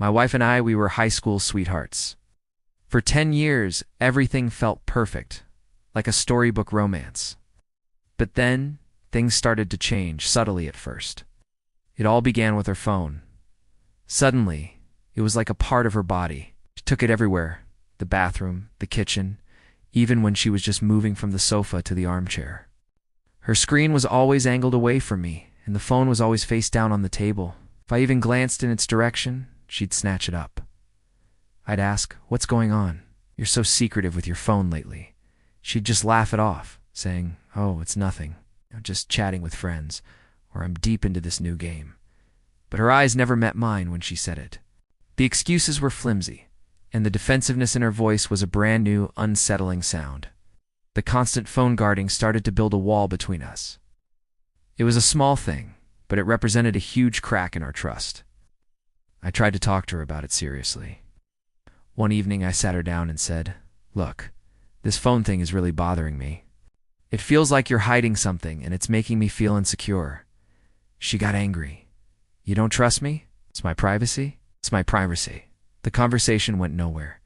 My wife and I, we were high school sweethearts. For 10 years, everything felt perfect, like a storybook romance. But then, things started to change, subtly at first. It all began with her phone. Suddenly, it was like a part of her body. She took it everywhere, the bathroom, the kitchen, even when she was just moving from the sofa to the armchair. Her screen was always angled away from me, and the phone was always face down on the table. If I even glanced in its direction, she'd snatch it up. I'd ask, "What's going on? You're so secretive with your phone lately." She'd just laugh it off, saying, "Oh, it's nothing. I'm just chatting with friends, or I'm deep into this new game." But her eyes never met mine when she said it. The excuses were flimsy, and the defensiveness in her voice was a brand new, unsettling sound. The constant phone guarding started to build a wall between us. It was a small thing, but it represented a huge crack in our trust. I tried to talk to her about it seriously. One evening I sat her down and said, "Look, this phone thing is really bothering me. It feels like you're hiding something, and it's making me feel insecure." She got angry. "You don't trust me? It's my privacy? It's my privacy." The conversation went nowhere,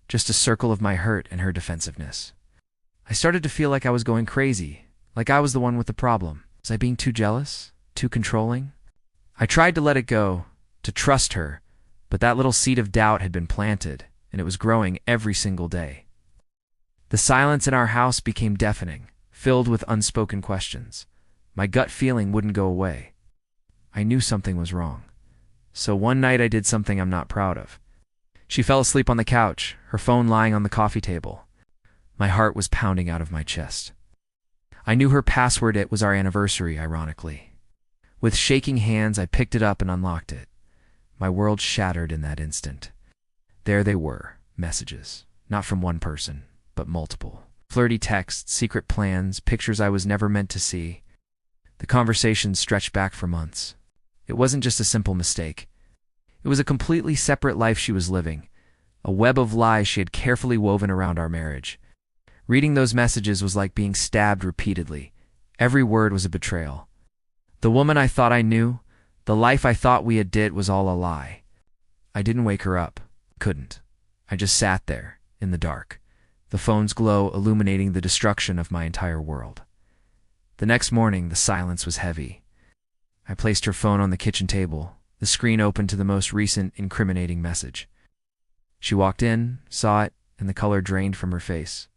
just a circle of my hurt and her defensiveness. I started to feel like I was going crazy, like I was the one with the problem. Was I being too jealous? Too controlling? I tried to let it go, to trust her, but that little seed of doubt had been planted, and it was growing every single day. The silence in our house became deafening, filled with unspoken questions. My gut feeling wouldn't go away. I knew something was wrong. So one night I did something I'm not proud of. She fell asleep on the couch, her phone lying on the coffee table. My heart was pounding out of my chest. I knew her password. It was our anniversary, ironically. With shaking hands, I picked it up and unlocked it. My world shattered in that instant. There they were, messages, not from one person, but multiple. Flirty texts, secret plans, pictures I was never meant to see. The conversations stretched back for months. It wasn't just a simple mistake. It was a completely separate life she was living, a web of lies she had carefully woven around our marriage. Reading those messages was like being stabbed repeatedly. Every word was a betrayal. The woman I thought I knew, the life I thought we had did, was all a lie. I didn't wake her up. Couldn't. I just sat there, in the dark, the phone's glow illuminating the destruction of my entire world. The next morning, the silence was heavy. I placed her phone on the kitchen table, the screen open to the most recent incriminating message. She walked in, saw it, and the color drained from her face.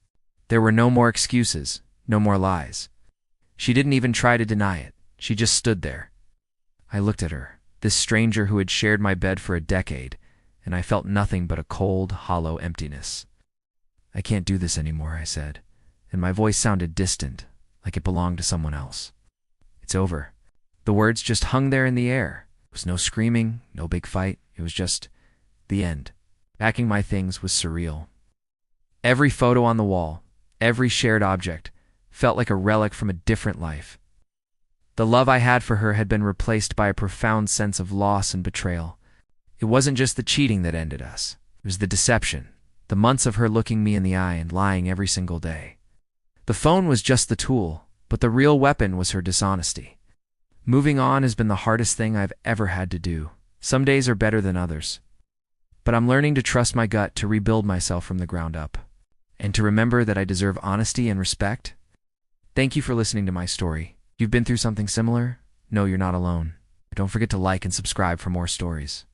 There were no more excuses, no more lies. She didn't even try to deny it. She just stood there. I looked at her, this stranger who had shared my bed for a decade, and I felt nothing but a cold, hollow emptiness. "I can't do this anymore," I said, and my voice sounded distant, like it belonged to someone else. "It's over." The words just hung there in the air. It was no screaming, no big fight. It was just the end. Packing my things was surreal. Every photo on the wall, every shared object, felt like a relic from a different life. The love I had for her had been replaced by a profound sense of loss and betrayal. It wasn't just the cheating that ended us. It was the deception, the months of her looking me in the eye and lying every single day. The phone was just the tool, but the real weapon was her dishonesty. Moving on has been the hardest thing I've ever had to do. Some days are better than others. But I'm learning to trust my gut, to rebuild myself from the ground up, and to remember that I deserve honesty and respect. Thank you for listening to my story. If you've been through something similar, know you're not alone. Don't forget to like and subscribe for more stories.